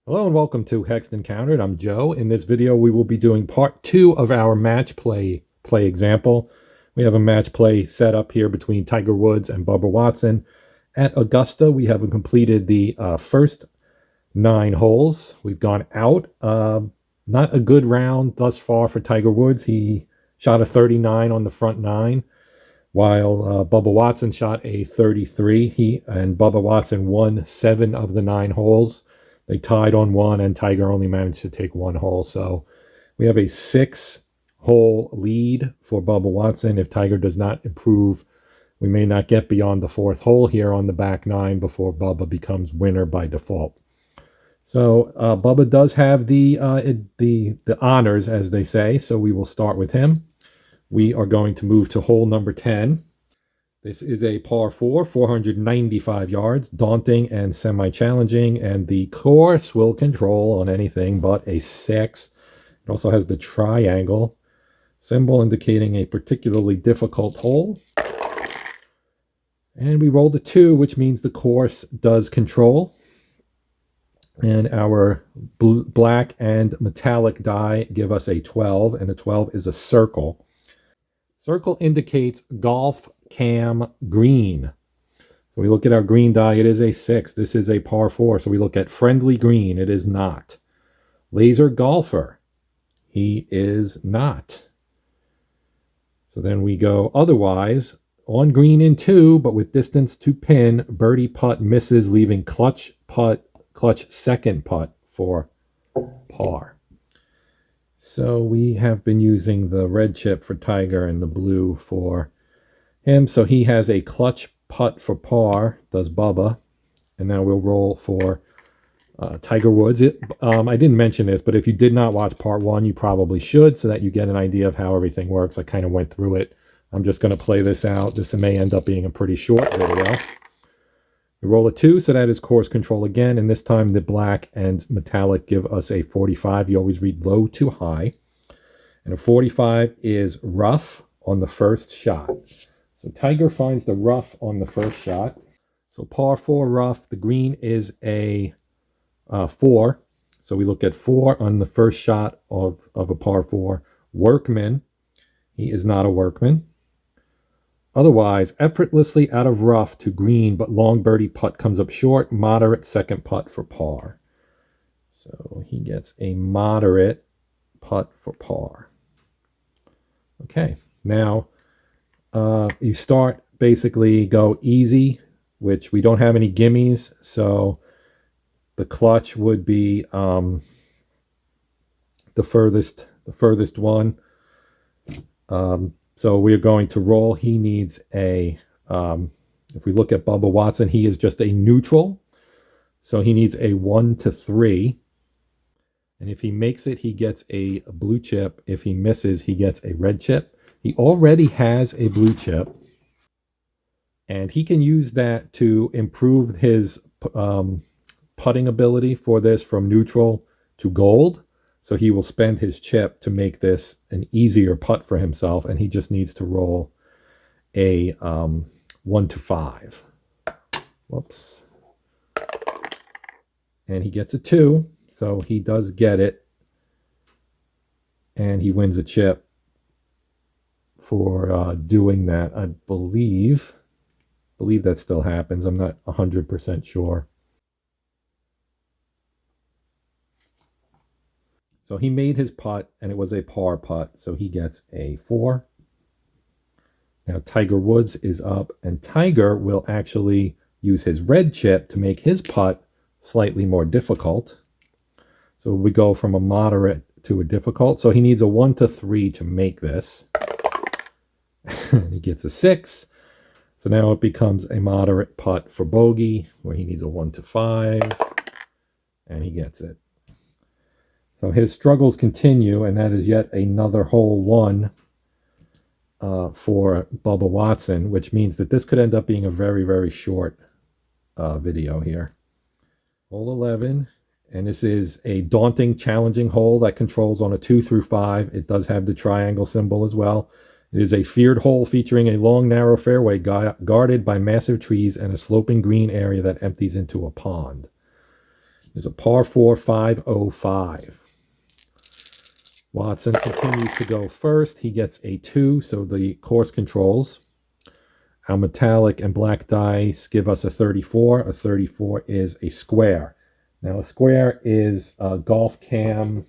Hello and welcome to Hexed Encountered. I'm Joe. In this video, we will be doing part 2 of our match play example. We have a match play set up here between Tiger Woods and Bubba Watson. At Augusta, we have completed the first 9 holes. We've gone out. Not a good round thus far for Tiger Woods. He shot a 39 on the front 9, while Bubba Watson shot a 33. He and Bubba Watson won 7 of the 9 holes. They tied on 1, and Tiger only managed to take 1 hole. So we have a 6-hole lead for Bubba Watson. If Tiger does not improve, we may not get beyond the 4th hole here on the back 9 before Bubba becomes winner by default. So Bubba does have the honors, as they say, so we will start with him. We are going to move to hole number 10. This is a par 4, 495 yards, daunting and semi-challenging, and the course will control on anything but a 6. It also has the triangle symbol indicating a particularly difficult hole. And we rolled a 2, which means the course does control. And our black and metallic die give us a 12, and a 12 is a circle. Circle indicates golf cam green. So we look at our green die, it is a 6. This is a par 4. So we look at friendly green, it is not. Laser golfer, he is not. So then we go otherwise, on green in 2, but with distance to pin, birdie putt misses, leaving clutch second putt for par. So we have been using the red chip for Tiger and the blue for him. So he has a clutch putt for par, does Bubba. And now we'll roll for Tiger Woods. I didn't mention this, but if you did not watch part 1, you probably should, so that you get an idea of how everything works. I kind of went through it. I'm just going to play this out. This may end up being a pretty short video. We roll a 2, so that is course control again, and this time the black and metallic give us a 45. You always read low to high. And a 45 is rough on the first shot. So Tiger finds the rough on the first shot. So par 4 rough, the green is a 4. So we look at 4 on the first shot of a par 4. Workman, he is not a workman. Otherwise, effortlessly out of rough to green, but long birdie putt comes up short. Moderate second putt for par. So he gets a moderate putt for par. Okay, now you start basically go easy, which we don't have any gimmies. So the clutch would be the furthest one. So we're going to roll. He needs a, if we look at Bubba Watson, he is just a neutral. So he needs a 1 to 3. And if he makes it, he gets a blue chip. If he misses, he gets a red chip. He already has a blue chip. And he can use that to improve his putting ability for this from neutral to gold. So he will spend his chip to make this an easier putt for himself, and he just needs to roll a 1 to 5. Whoops. And he gets a 2, so he does get it, and he wins a chip for doing that. I believe that still happens. I'm not 100% sure. So he made his putt, and it was a par putt, so he gets a 4. Now Tiger Woods is up, and Tiger will actually use his red chip to make his putt slightly more difficult. So we go from a moderate to a difficult. So he needs a 1 to 3 to make this. He gets a 6. So now it becomes a moderate putt for bogey, where he needs a 1 to 5, and he gets it. So his struggles continue, and that is yet another hole 1 for Bubba Watson, which means that this could end up being a very, very short video here. Hole 11, and this is a daunting, challenging hole that controls on a 2 through 5. It does have the triangle symbol as well. It is a feared hole featuring a long, narrow fairway guarded by massive trees and a sloping green area that empties into a pond. is a par 4, 505. Watson continues to go first. He gets a 2, so the course controls. Our metallic and black dice give us a 34. A 34 is a square. Now, a square is a golf cam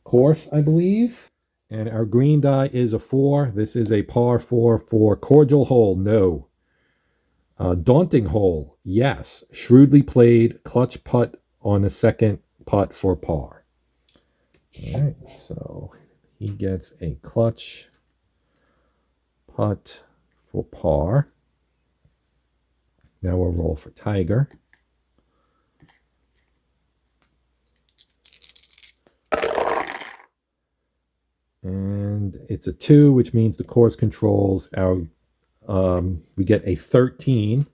course, I believe. And our green die is a 4. This is a par 4 for cordial hole. No. Daunting hole. Yes. Shrewdly played. Clutch putt on the second putt for par. All right. So he gets a clutch putt for par. Now we'll roll for Tiger. And it's a 2, which means the course controls our, we get a 13,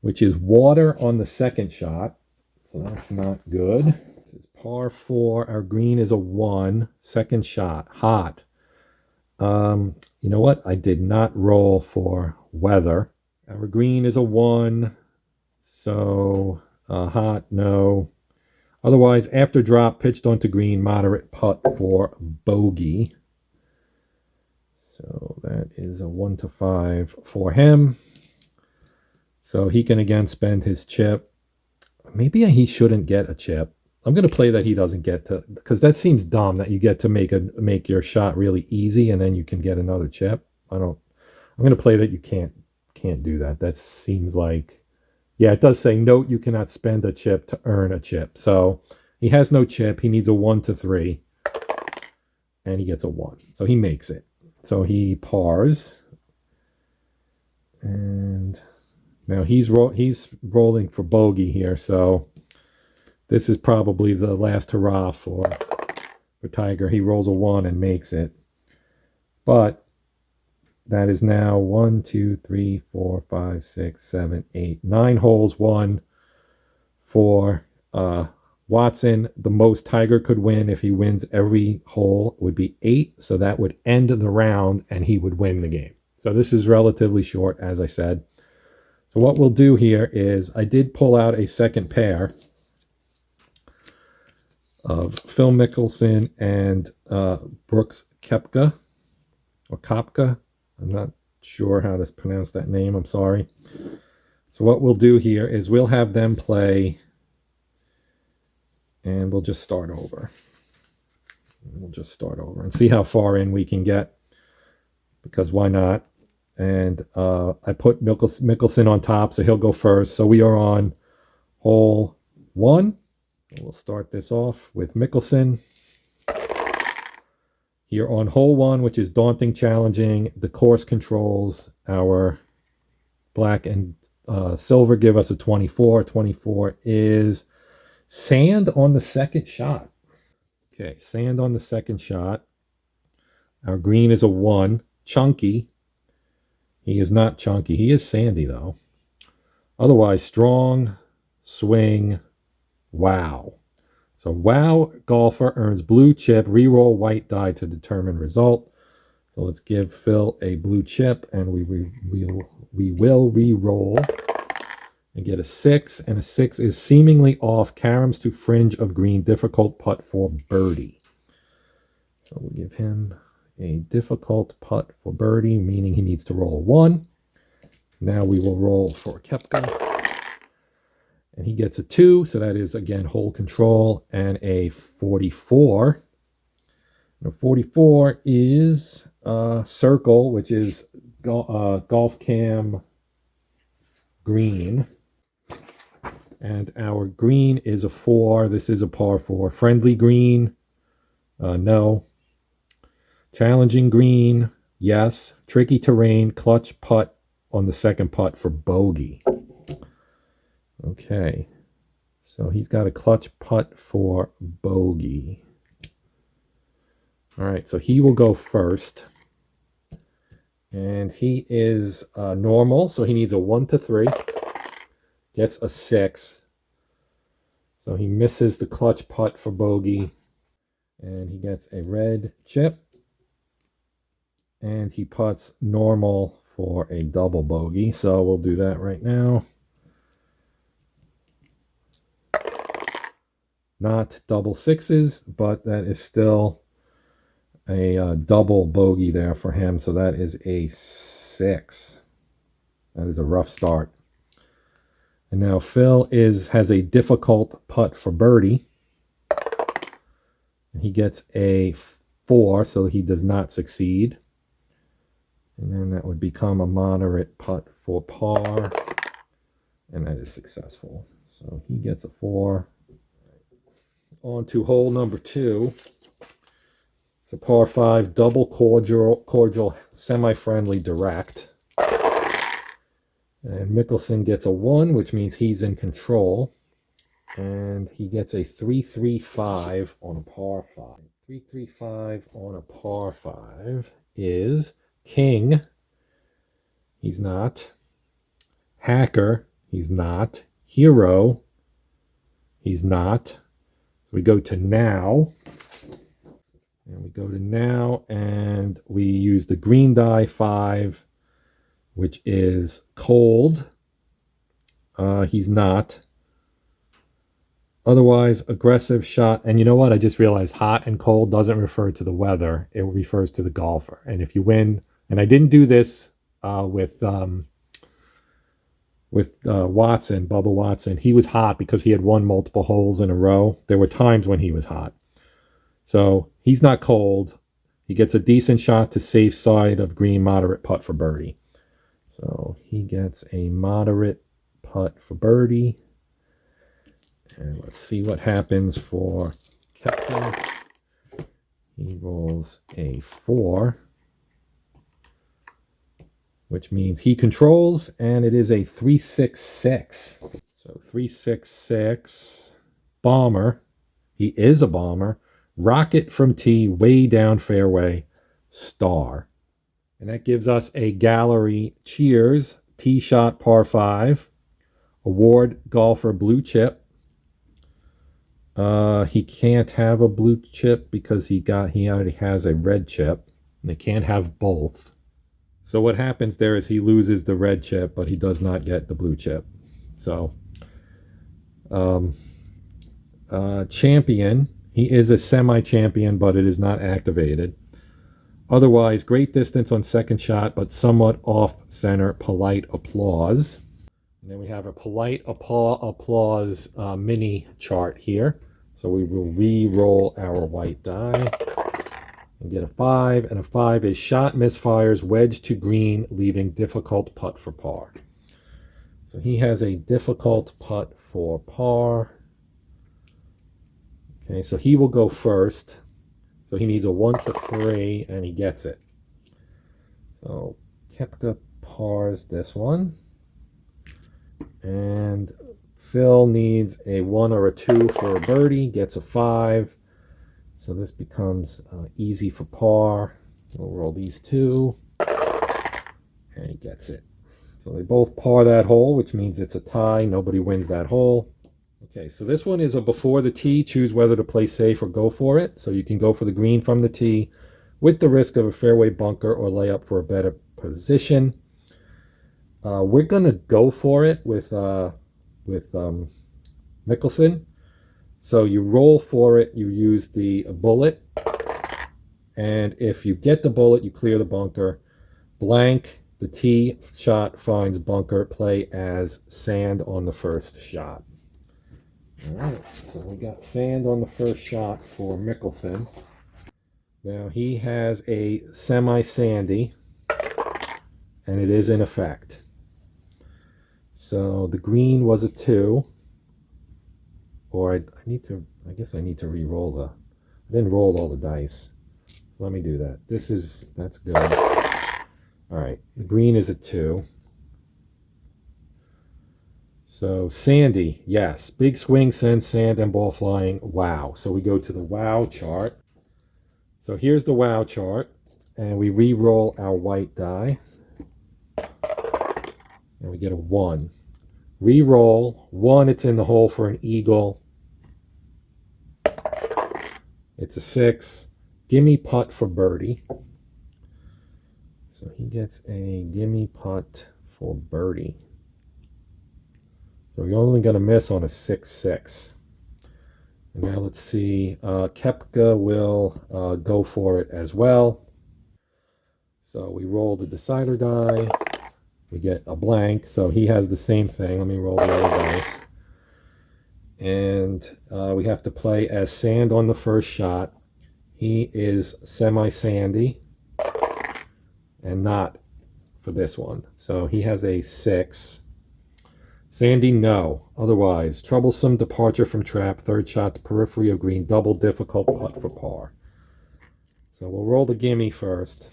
which is water on the second shot. So that's not good. This is par 4. Our green is a 1. Second shot, hot. You know what? I did not roll for weather. Our green is a 1. So hot, no. Otherwise, after drop, pitched onto green, moderate putt for bogey. So that is a 1 to 5 for him. So he can again spend his chip. Maybe he shouldn't get a chip. I'm going to play that he doesn't get to, because that seems dumb that you get to make your shot really easy and then you can get another chip. I'm going to play that you can't do that. That seems like, yeah, it does say, note you cannot spend a chip to earn a chip. So he has no chip. He needs a 1 to 3. And he gets a 1. So he makes it. So he pars. And now he's rolling for bogey here. So this is probably the last hurrah for Tiger. He rolls a 1 and makes it. But that is now 1, 2, 3, 4, 5, 6, 7, 8, 9 holes won for Watson. The most Tiger could win if he wins every hole would be 8. So that would end the round and he would win the game. So this is relatively short, as I said. So what we'll do here is I did pull out a second pair of Phil Mickelson and Brooks Koepka, or Koepka. I'm not sure how to pronounce that name. I'm sorry. So what we'll do here is we'll have them play, and we'll just start over. We'll just start over and see how far in we can get, because why not? And I put Mickelson on top, so he'll go first. So we are on hole 1. We'll start this off with Mickelson. Here on hole 1, which is daunting, challenging, the course controls. Our black and silver give us a 24. 24 is sand on the second shot. Okay, sand on the second shot. Our green is a 1. Chunky. He is not chunky. He is sandy, though. Otherwise, strong, swing, wow. So wow golfer earns blue chip, reroll white die to determine result. So let's give Phil a blue chip, and we will re-roll and get a 6. And a 6 is seemingly off. Caroms to fringe of green, difficult putt for birdie. So we'll give him a difficult putt for birdie, meaning he needs to roll a 1. Now we will roll for Koepka. And he gets a 2, so that is, again, hole control, and a 44. And a 44 is circle, which is golf cam green. And our green is a 4. This is a par 4. Friendly green, no. Challenging green, yes. Tricky terrain, clutch putt on the second putt for bogey. Okay, so he's got a clutch putt for bogey. All right, so he will go first. And he is normal, so he needs a 1 to 3. Gets a 6. So he misses the clutch putt for bogey. And he gets a red chip. And he putts normal for a double bogey. So we'll do that right now. Not double sixes, but that is still a double bogey there for him. So that is a 6. That is a rough start. And now Phil has a difficult putt for birdie. He gets a 4, so he does not succeed. And then that would become a moderate putt for par. And that is successful. So he gets a 4. On to hole number 2. It's a par 5 double cordial semi-friendly direct. And Mickelson gets a 1, which means he's in control. And he gets a 3-3-5 on a par 5. 3-3-5 on a par 5 is King. He's not. Hacker. He's not. Hero. He's not. So we go to now. And we use the green die 5, which is cold. He's not. Otherwise, aggressive shot. And you know what? I just realized hot and cold doesn't refer to the weather. It refers to the golfer. And if you win, and I didn't do this with Watson, Bubba Watson. He was hot because he had won multiple holes in a row. There were times when he was hot. So he's not cold. He gets a decent shot to safe side of green, moderate putt for birdie. So he gets a moderate putt for birdie. And let's see what happens for Koepka. He rolls a 4, which means he controls, and it is a 3-6-6. So 3-6-6. Bomber. He is a bomber. Rocket from tee, way down fairway, star. And that gives us a gallery cheers, tee shot par 5, award golfer blue chip. He can't have a blue chip because he already has a red chip, and they can't have both. So what happens there is he loses the red chip, but he does not get the blue chip. So, champion. He is a semi-champion, but it is not activated. Otherwise, great distance on second shot, but somewhat off-center, polite applause. And then we have a polite applause mini chart here. So we will re-roll our white die and get a 5. And a 5 is shot misfires, wedge to green, leaving difficult putt for par. So he has a difficult putt for par. Okay, so he will go first. So he needs a 1-3, and he gets it. So Koepka pars this one. And Phil needs a 1 or a 2 for a birdie, gets a 5. So this becomes easy for par. We'll roll these 2. And he gets it. So they both par that hole, which means it's a tie. Nobody wins that hole. Okay, so this one is a before the tee. Choose whether to play safe or go for it. So you can go for the green from the tee with the risk of a fairway bunker or layup for a better position. We're going to go for it with Mickelson. So you roll for it. You use the bullet. And if you get the bullet, you clear the bunker. Blank, the tee shot finds bunker. Play as sand on the first shot. All right, so we got sand on the first shot for Mickelson. Now he has a semi-sandy, and it is in effect. So the green was a 2, or I guess I need to re-roll I didn't roll all the dice. Let me do that. That's good. All right, the green is a 2. So sandy, yes. Big swing, send sand, and ball flying. Wow. So we go to the wow chart. So here's the wow chart. And we re-roll our white die. And we get a 1. Re-roll. 1, it's in the hole for an eagle. It's a 6. Gimme putt for birdie. So he gets a gimme putt for birdie. So you're only going to miss on a 6-6. And now let's see. Koepka will go for it as well. So we roll the decider die. We get a blank. So he has the same thing. Let me roll the other dice. And we have to play as sand on the first shot. He is semi-sandy and not for this one. So he has a 6. Sandy, no. Otherwise, troublesome departure from trap. Third shot, the periphery of green. Double difficult putt for par. So we'll roll the gimme first.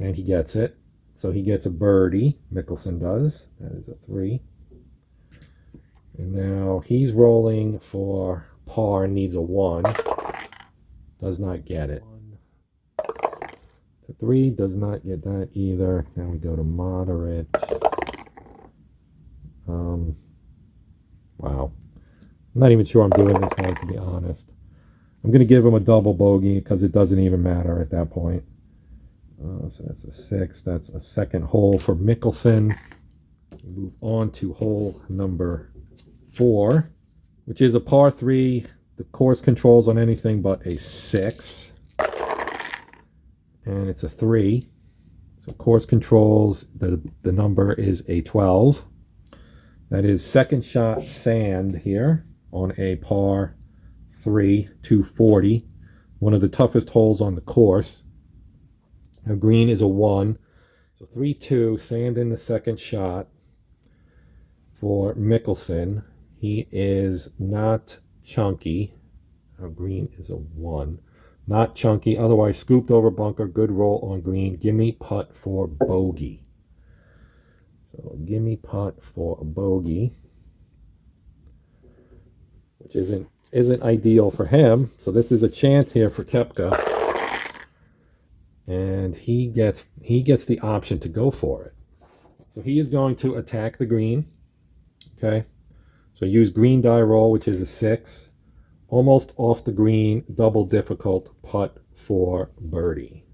And he gets it. So he gets a birdie. Mickelson does. That is a 3. And now he's rolling for par, needs a 1. Does not get it. The 3 does not get that either. Now we go to moderate. Wow. I'm not even sure I'm doing this one, to be honest. I'm going to give him a double bogey because it doesn't even matter at that point. So that's a 6. That's a second hole for Mickelson. We move on to hole number 4, which is a par 3. The course controls on anything but a 6. And it's a 3. So course controls, the number is a 12. That is second shot sand here on a par 3, 240. One of the toughest holes on the course. Now green is a 1. So 3-2, sand in the second shot for Mickelson. He is not chunky. Now green is a 1. Not chunky, otherwise scooped over bunker, good roll on green. Gimme putt for bogey. So gimme putt for a bogey, which isn't ideal for him. So this is a chance here for Koepka, and he gets the option to go for it. So he is going to attack the green. Okay, so use green die roll, which is a 6. Almost off the green, double difficult putt for birdie.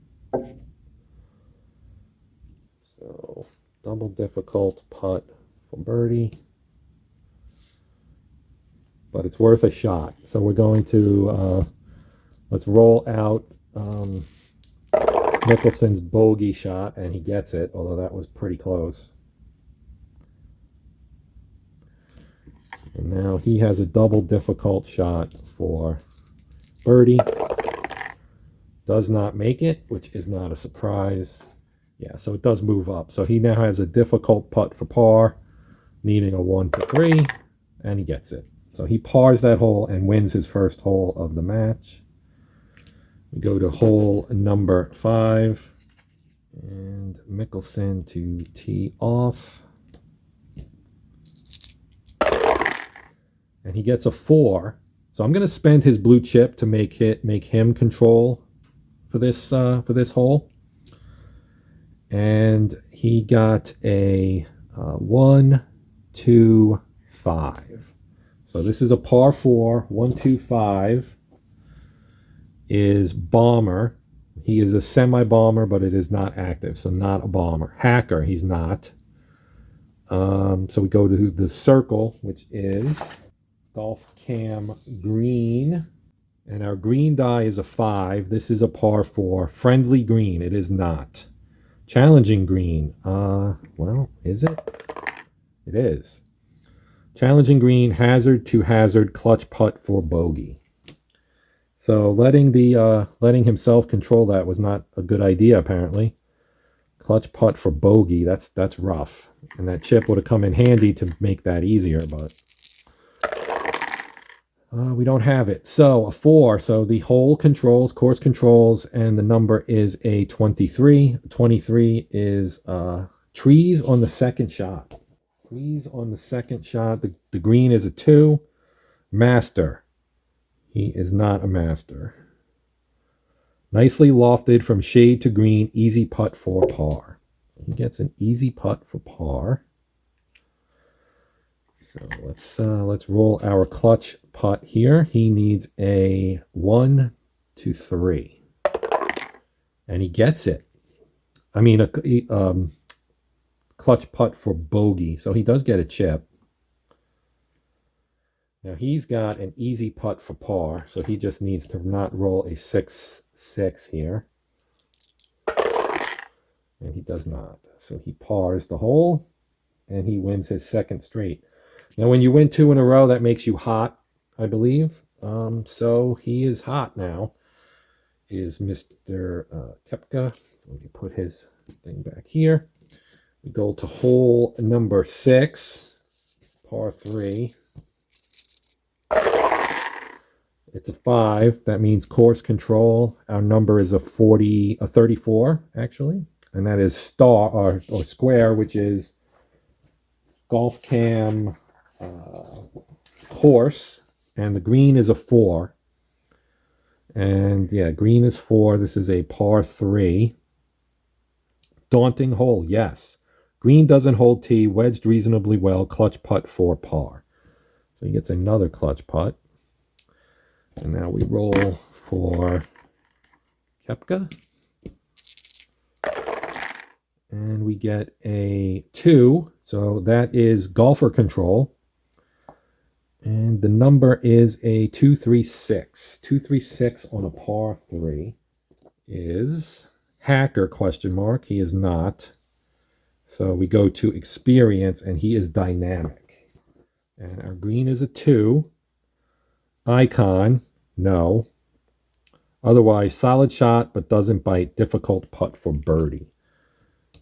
So double difficult putt for birdie. But it's worth a shot. So we're going to, let's roll out Mickelson's bogey shot, and he gets it, although that was pretty close. And now he has a double difficult shot for birdie. Does not make it, which is not a surprise. Yeah, so it does move up. So he now has a difficult putt for par, needing a 1 to 3, and he gets it. So he pars that hole and wins his first hole of the match. We go to hole number 5, and Mickelson to tee off. And he gets a 4. So I'm going to spend his blue chip to make him control for this hole. And he got a 1, 2, 5. So this is a par 4. 1, 2, 5 is bomber. He is a semi-bomber, but it is not active, so not a bomber. Hacker, he's not. So we go to the circle, which is golf cam green, and our green die is a 5. This is a par 4. Friendly green, it is not. Challenging green, well, is it? It is. Challenging green, hazard to hazard, clutch putt for bogey. So letting himself control that was not a good idea, apparently. Clutch putt for bogey, that's rough. And that chip would have come in handy to make that easier, but we don't have it. So a 4. So the hole controls, course controls, and the number is a 23. 23 is trees on the second shot. Trees on the second shot. The green is a 2. Master. He is not a master. Nicely lofted from shade to green. Easy putt for par. He gets an easy putt for par. So let's roll our clutch putt here. He needs a 1 to 3, and he gets it. I mean, a clutch putt for bogey. So he does get a chip. Now he's got an easy putt for par, so he just needs to not roll a 6-6 here. And he does not. So he pars the hole, and he wins his second straight. Now when you win 2 in a row, that makes you hot, I believe. So he is hot now, is Mr. Koepka. So let me put his thing back here. We go to hole number 6, par 3. It's a 5. That means course control. Our number is a 34, actually. And that is star or square, which is golf cam course. And the green is a 4. And yeah, green is 4. This is a par 3. Daunting hole, yes. Green doesn't hold tee, wedged reasonably well, clutch putt for par. So he gets another clutch putt. And now we roll for Koepka. And we get a 2. So that is golfer control. And the number is a 236. 236 on a par 3 is hacker, question mark. He is not. So we go to experience, and he is dynamic. And our green is a 2. Icon, no. Otherwise, solid shot, but doesn't bite. Difficult putt for birdie.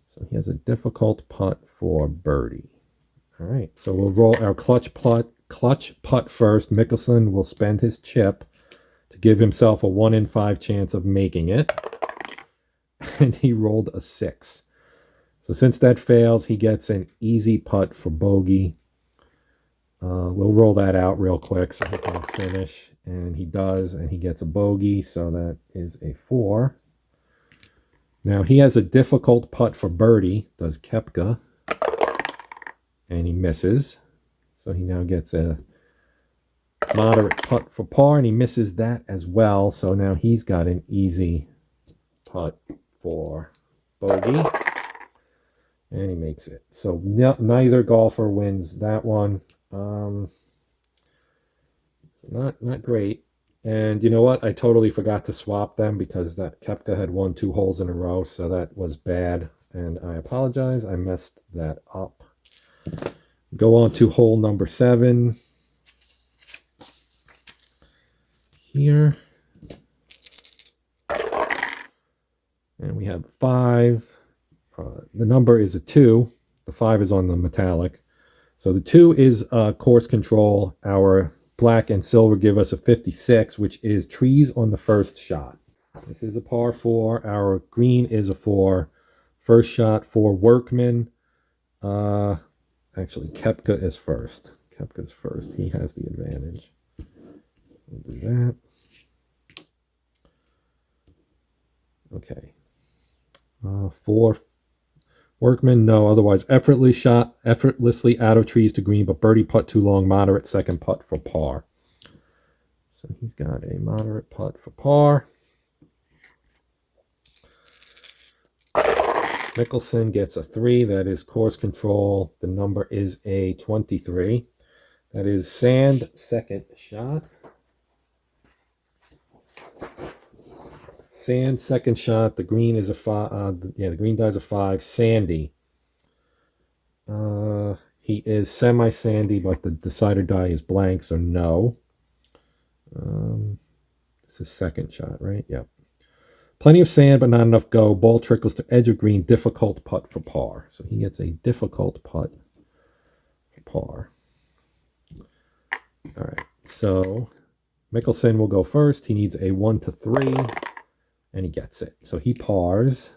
So he has a difficult putt for birdie. All right, so we'll roll our clutch putt first. Mickelson will spend his chip to give himself a 1 in 5 chance of making it. And he rolled a 6. So since that fails, he gets an easy putt for bogey. We'll roll that out real quick so he can finish. And he does, and he gets a bogey, so that is a 4. Now he has a difficult putt for birdie, does Koepka. And he misses. So he now gets a moderate putt for par, and he misses that as well. So now he's got an easy putt for bogey. And he makes it. So neither golfer wins that one. So not great. And you know what? I totally forgot to swap them because that Koepka had won 2 holes in a row. So that was bad. And I apologize. I messed that up. Go on to hole number 7. Here. And we have 5. The number is a 2. The 5 is on the metallic. So the 2 is course control. Our black and silver give us a 56, which is trees on the first shot. This is a par 4. Our green is a 4. First shot for Workman. Actually, Koepka is first. Koepka's first. He has the advantage. We'll do that. Okay. For Workman, no. Otherwise, effortlessly out of trees to green, but birdie putt too long. Moderate second putt for par. So he's got a moderate putt for par. Mickelson gets a 3. That is course control. The number is a 23. That is sand second shot. Sand second shot. The green is a 5. The green die's a 5. Sandy. He is semi-sandy, but the decider die is blank, so no. This is second shot, right? Yep. Plenty of sand, but not enough go. Ball trickles to edge of green. Difficult putt for par. So he gets a difficult putt for par. All right. So Mickelson will go first. He needs a 1 to 3, and he gets it. So he pars.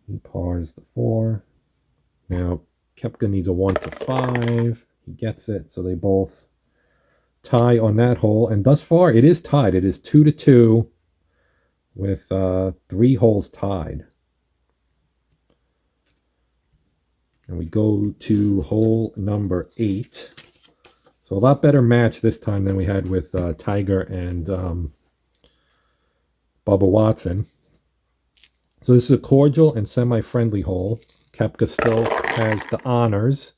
He pars the 4. Now Koepka needs a 1 to 5. He gets it. So they both tie on that hole, and thus far it is tied. It is 2 to 2 with 3 holes tied. And we go to hole number 8. So a lot better match this time than we had with Tiger and Bubba Watson. So this is a cordial and semi-friendly hole. Koepka still has the honors.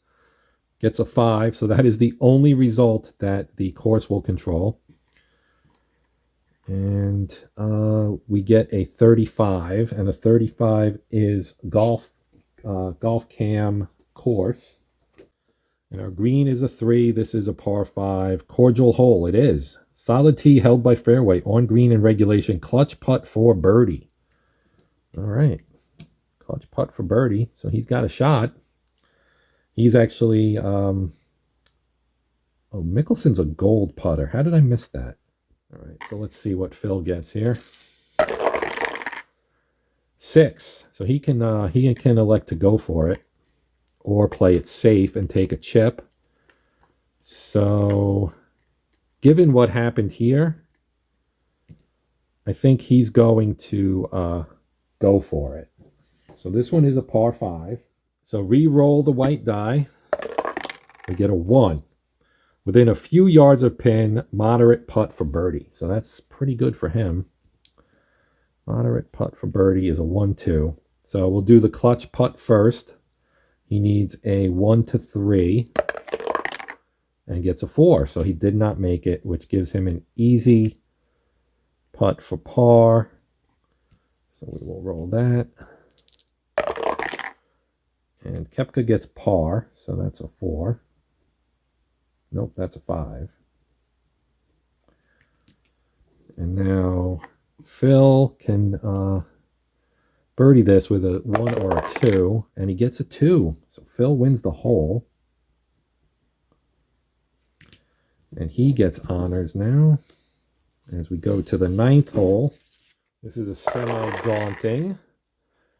gets a 5. So that is the only result that the course will control. And we get a 35, and a 35 is golf cam course. And our green is a 3. This is a par 5. Cordial hole. It is. Solid tee held by fairway. On green in regulation. Clutch putt for birdie. All right. Clutch putt for birdie. So he's got a shot. He's actually... oh, Mickelson's a gold putter. How did I miss that? All right. So let's see what Phil gets here. 6. So he can elect to go for it, or play it safe and take a chip. So, given what happened here, I think he's going to go for it. So this one is a par 5. So re-roll the white die. We get a 1. Within a few yards of pin, moderate putt for birdie. So that's pretty good for him. Moderate putt for birdie is a 1-2. So we'll do the clutch putt first. He needs a 1 to 3 and gets a 4. So he did not make it, which gives him an easy putt for par. So we will roll that. And Koepka gets par, so that's a 4. Nope, that's a 5. And now Phil can birdie this with a 1 or a 2, and he gets a 2. So Phil wins the hole. And he gets honors now as we go to the 9th hole. This is a semi-daunting.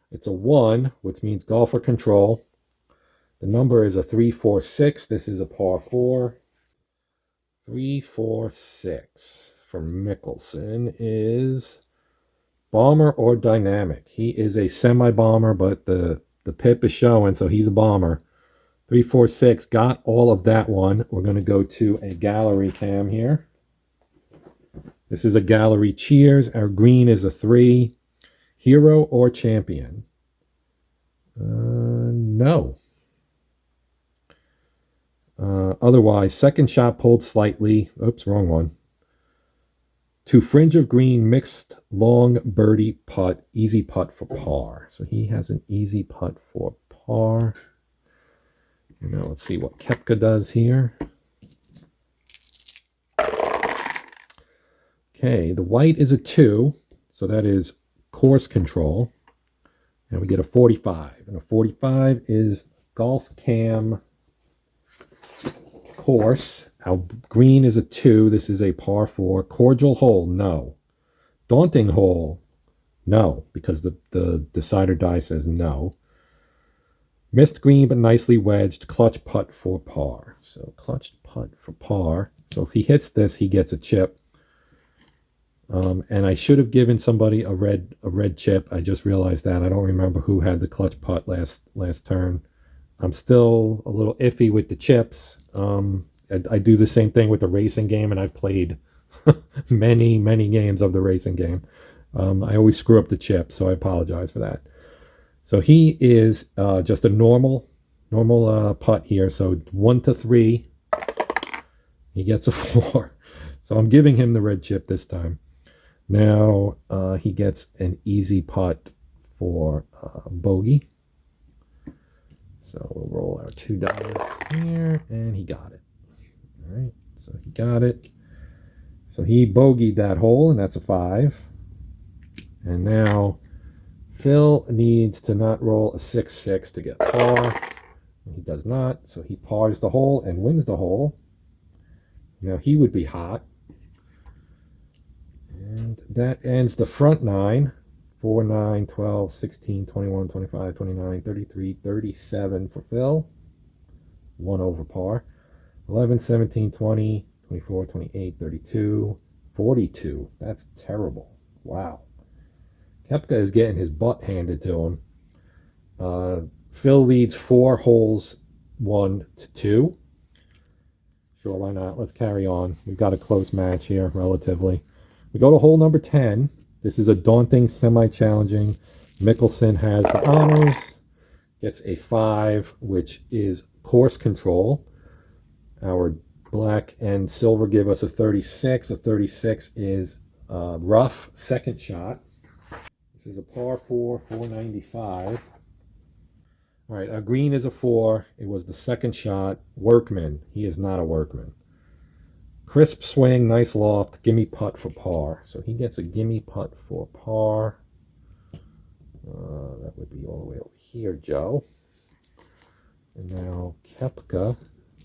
It's a 1, which means golfer control. The number is a 3, 4, 6. This is a par 4. 3, 4, 6 for Mickelson is bomber or dynamic. He is a semi-bomber, but the pip is showing, so he's a bomber. 3, 4, 6. Got all of that one. We're going to go to a gallery cam here. This is a gallery cheers. Our green is a 3. Hero or champion? No. Otherwise, second shot pulled slightly. Oops, wrong one. To fringe of green, mixed long birdie putt, easy putt for par. So he has an easy putt for par. And now let's see what Koepka does here. Okay, the white is a 2, so that is course control. And we get a 45. And a 45 is golf cam course. Our green is a 2. This is a par 4. Cordial hole, no. Daunting hole, no, because the decider die says no. Missed green but nicely wedged. Clutch putt for par. So clutch putt for par. So if he hits this, he gets a chip. And I should have given somebody a red chip. I just realized that. I don't remember who had the clutch putt last turn. I'm still a little iffy with the chips. I do the same thing with the racing game, and I've played many games of the racing game. I always screw up the chips, so I apologize for that. So he is just a normal putt here. So 1 to 3, he gets a 4. So I'm giving him the red chip this time. Now he gets an easy putt for bogey. So we'll roll our $2 here, and he got it. All right, so he got it. So he bogeyed that hole, and that's a 5. And now Phil needs to not roll a 6-6 to get par. He does not, so he pars the hole and wins the hole. Now he would be hot. And that ends the front 9. 4, 9, 12, 16, 21, 25, 29, 33, 37 for Phil. 1 over par. 11, 17, 20, 24, 28, 32, 42. That's terrible. Wow. Koepka is getting his butt handed to him. Phil leads 4 holes, 1 to 2. Sure, why not? Let's carry on. We've got a close match here, relatively. We go to hole number 10. This is a daunting, semi-challenging. Mickelson has the honors. Gets a 5, which is course control. Our black and silver give us a 36. A 36 is rough second shot. This is a par 4, 495. All right, our green is a 4. It was the second shot. Workman. He is not a workman. Crisp swing, nice loft, gimme putt for par. So he gets a gimme putt for par. That would be all the way over here, Joe. And now Koepka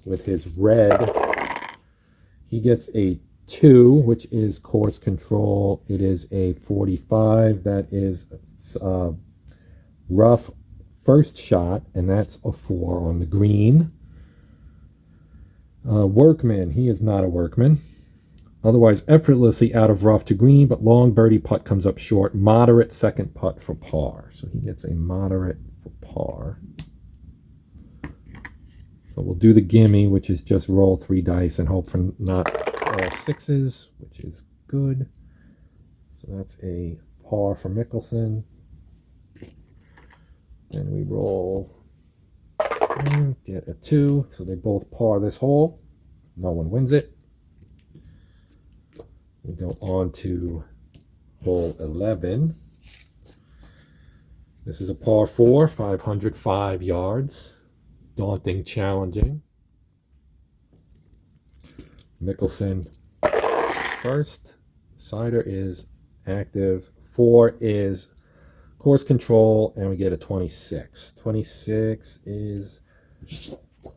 with his red. He gets a 2, which is course control. It is a 45. That is rough first shot, and that's a 4 on the green. Workman, he is not a workman. Otherwise effortlessly out of rough to green, but long birdie putt comes up short. Moderate second putt for par. So he gets a moderate for par. So we'll do the gimme, which is just roll 3 dice and hope for not all 6s, which is good. So that's a par for Mickelson. Then we roll and get a 2. So they both par this hole. No one wins it. We go on to hole 11. This is a par 4, 505 yards. Daunting, challenging. Mickelson first. Sider is active. 4 is course control, and we get a 26. 26 is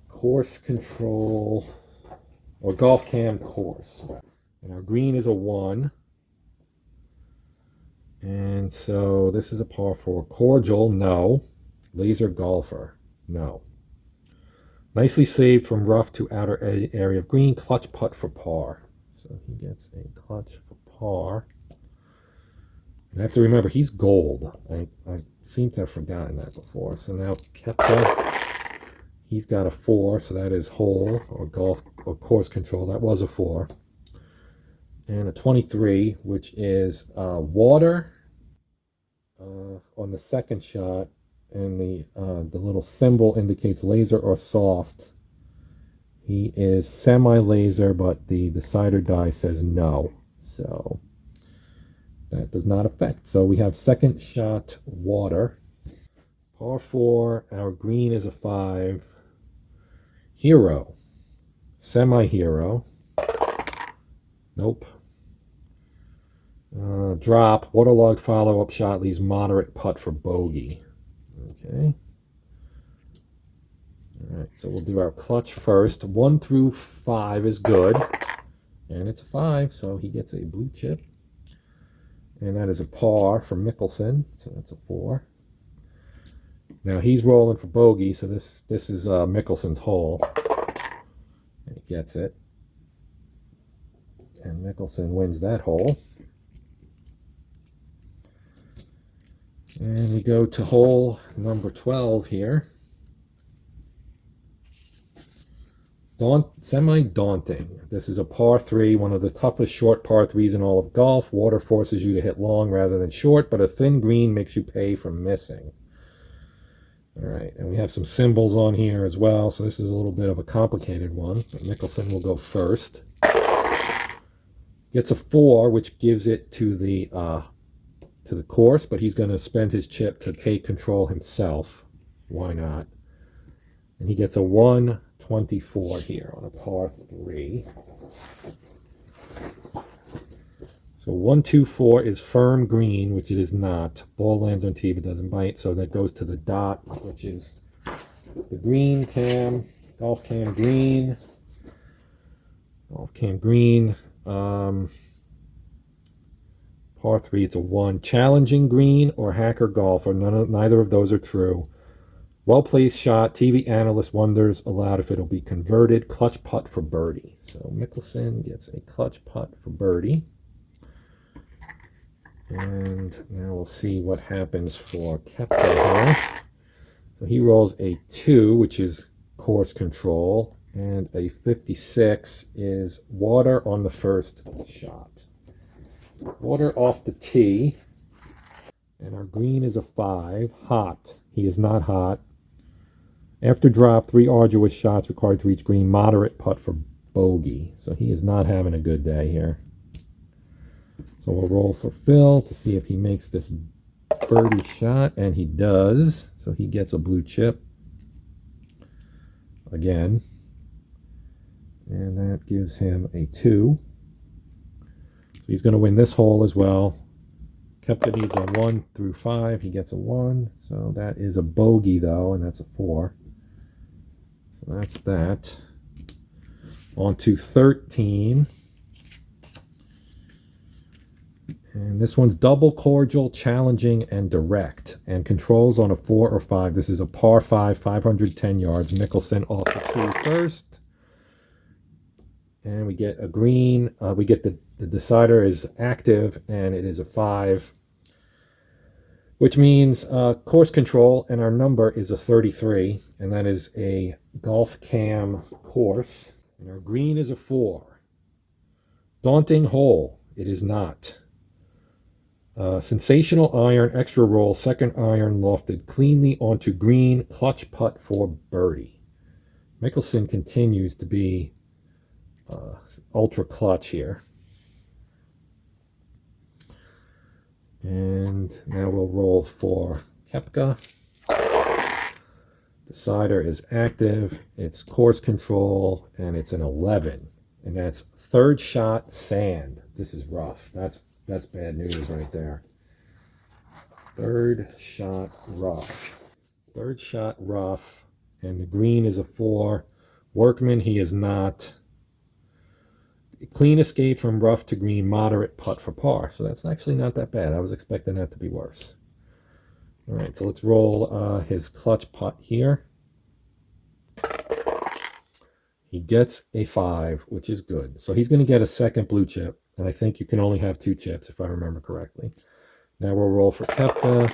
course control or golf cam course. And our green is a 1. And so this is a par 4. Cordial, no. Laser golfer, no. Nicely saved from rough to outer area of green. Clutch putt for par. So he gets a clutch for par. And I have to remember, he's gold. I seem to have forgotten that before. So now Koepka, he's got a 4. So that is hole or golf or course control. That was a 4. And a 23, which is water on the second shot. And the little symbol indicates laser or soft. He is semi-laser, but the decider die says no. So that does not affect. So we have second shot water. Par 4, our green is a 5. Hero. Semi-hero. Nope. Drop. Waterlogged follow-up shot leaves moderate putt for bogey. Okay. All right, so we'll do our clutch first. 1 through 5 is good. And it's a 5, so he gets a blue chip. And that is a par for Mickelson, so that's a 4. Now he's rolling for bogey, so this is Mickelson's hole. And he gets it. And Mickelson wins that hole. And we go to hole number 12 here. Semi-daunting. This is a par 3, one of the toughest short par 3s in all of golf. Water forces you to hit long rather than short, but a thin green makes you pay for missing. All right, and we have some symbols on here as well, so this is a little bit of a complicated one. Mickelson will go first. Gets a 4, which gives it to the course, but he's going to spend his chip to take control himself. Why not? And he gets a 124 here on a par 3. So 124 is firm green, which it is not. Ball lands on tee but doesn't bite, so that goes to the dot, which is the green cam, golf cam green. Golf cam green. Par 3, it's a 1. Challenging green or hacker golfer. Neither of those are true. Well-placed shot. TV analyst wonders aloud if it'll be converted. Clutch putt for birdie. So Mickelson gets a clutch putt for birdie. And now we'll see what happens for Koepka here. So he rolls a 2, which is course control. And a 56 is water on the first shot. Water off the tee. And our green is a 5. Hot. He is not hot. After drop, 3 arduous shots required to reach green. Moderate putt for bogey. So he is not having a good day here. So we'll roll for Phil to see if he makes this birdie shot, and he does. So he gets a blue chip again, and that gives him a 2. So he's going to win this hole as well. Koepka needs a 1 through 5. He gets a 1. So that is a bogey, though, and that's a 4. So that's that. On to 13. And this one's double cordial, challenging, and direct. And controls on a 4 or 5. This is a par 5, 510 yards. Mickelson off the tee first. And we get a green. We get the decider is active, and it is a 5. Which means course control, and our number is a 33. And that is a golf cam course. And our green is a 4. Daunting hole. It is not. Sensational iron, extra roll, second iron lofted cleanly onto green, clutch putt for birdie. Mickelson continues to be ultra clutch here. And now we'll roll for Koepka. Decider is active, it's course control, and it's an 11. And that's third shot sand. This is rough. That's bad news right there. Third shot rough. Third shot rough. And the green is a 4. Workman, he is not. Clean escape from rough to green, moderate putt for par. So that's actually not that bad. I was expecting that to be worse. All right, so let's roll his clutch putt here. He gets a 5, which is good. So he's going to get a second blue chip. And I think you can only have 2 chips, if I remember correctly. Now we'll roll for Koepka.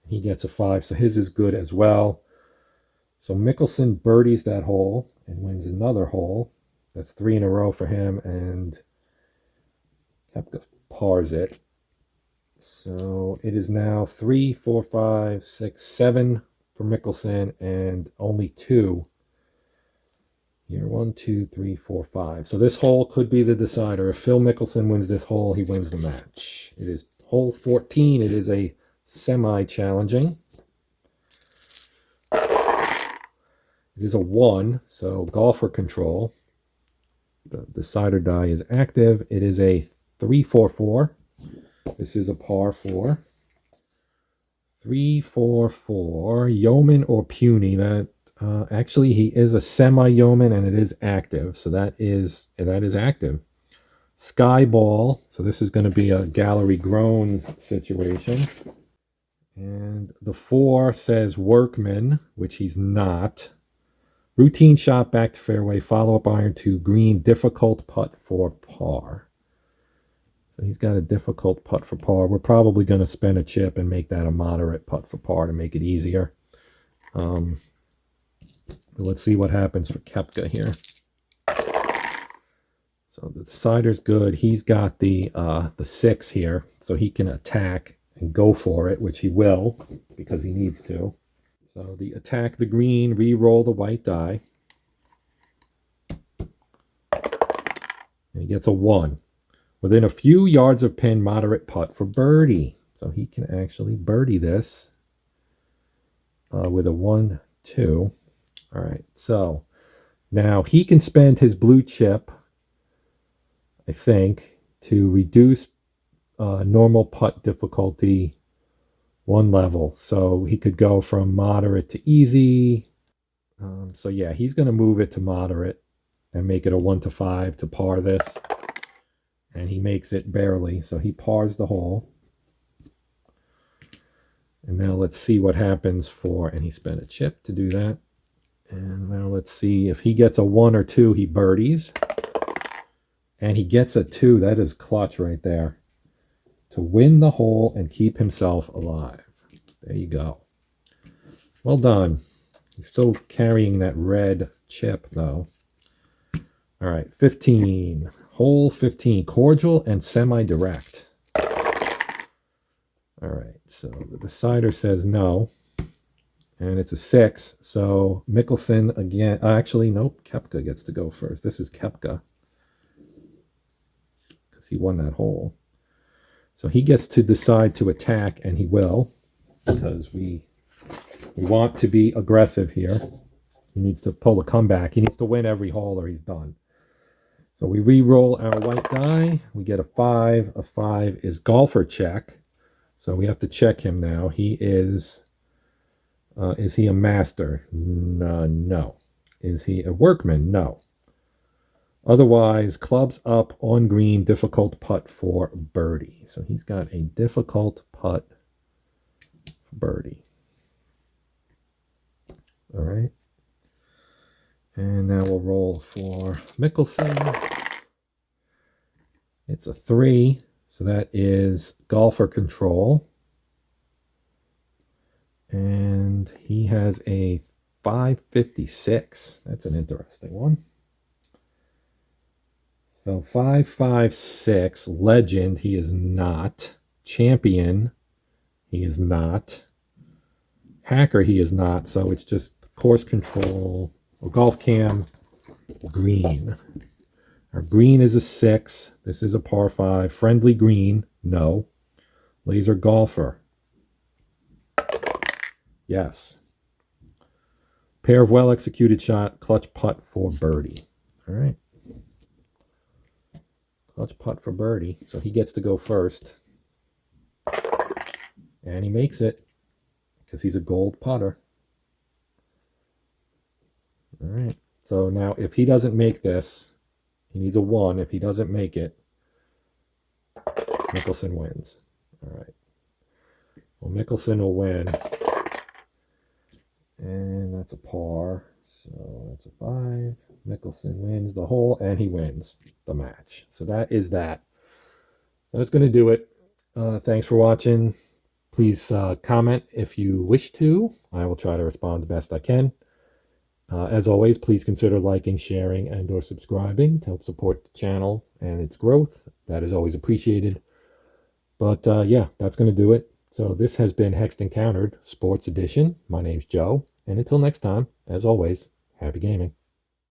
He gets a 5, so his is good as well. So Mickelson birdies that hole and wins another hole. That's 3 in a row for him, and Koepka pars it. So it is now 3, 4, 5, 6, 7 for Mickelson, and only 2 here. 1, 2, 3, 4, 5. So this hole could be the decider. If Phil Mickelson wins this hole, he wins the match. It is hole 14. It is a semi-challenging. It is a 1, so golfer control. The decider die is active. It is a 3-4-4. This is a par 4. 3-4-4. Yeoman or puny. That actually he is a semi-yeoman, and it is active. So that is active. Sky ball. So this is going to be a gallery groans situation. And the 4 says workman, which he's not. Routine shot back to fairway, follow-up iron to green, difficult putt for par. So he's got a difficult putt for par. We're probably going to spend a chip and make that a moderate putt for par to make it easier. Let's see what happens for Koepka here. So the decider's good. He's got the 6 here, so he can attack and go for it, which he will because he needs to. So the attack the green, re-roll the white die. And he gets a 1. Within a few yards of pin, moderate putt for birdie. So he can actually birdie this with a 1, 2. All right, so now he can spend his blue chip, I think, to reduce normal putt difficulty 1 level. So he could go from moderate to easy. So yeah, he's going to move it to moderate and make it a 1 to 5 to par this. And he makes it barely. So he pars the hole. And now let's see what happens for, and he spent a chip to do that. And now let's see if he gets a 1 or 2, he birdies. And he gets a 2. That is clutch right there. To win the hole and keep himself alive. There you go. Well done. He's still carrying that red chip, though. All right, 15. Hole 15. Cordial and semi-direct. All right, so the decider says no. And it's a 6. So Mickelson again. Actually, nope. Koepka gets to go first. This is Koepka because he won that hole. So he gets to decide to attack, and he will, because we want to be aggressive here. He needs to pull a comeback. He needs to win every hole or he's done. So we re-roll our white die. We get a 5. A 5 is golfer check. So we have to check him now. He is he a master? No. Is he a workman? No. Otherwise, clubs up on green, difficult putt for birdie. So he's got a difficult putt for birdie. All right. And now we'll roll for Mickelson. It's a 3. So that is golfer control. And he has a 556. That's an interesting one. So 556, legend, he is not. Champion, he is not. Hacker, he is not. So it's just course control, or golf cam, green. Our green is a 6. This is a par 5. Friendly green, no. Laser golfer, yes. Pair of well-executed shot, clutch putt for birdie. All right. Clutch putt for birdie. So he gets to go first. And he makes it because he's a gold putter. All right. So now if he doesn't make this, he needs a 1. If he doesn't make it, Mickelson wins. All right. Well, Mickelson will win. And that's a par. So that's a 5. Mickelson wins the hole, and he wins the match. So that is that. That's going to do it. Thanks for watching. Please comment if you wish to. I will try to respond the best I can. As always, please consider liking, sharing, and or subscribing to help support the channel and its growth. That is always appreciated. But yeah, that's going to do it. So this has been Hexed Encountered Sports Edition. My name's Joe. And until next time, as always, happy gaming.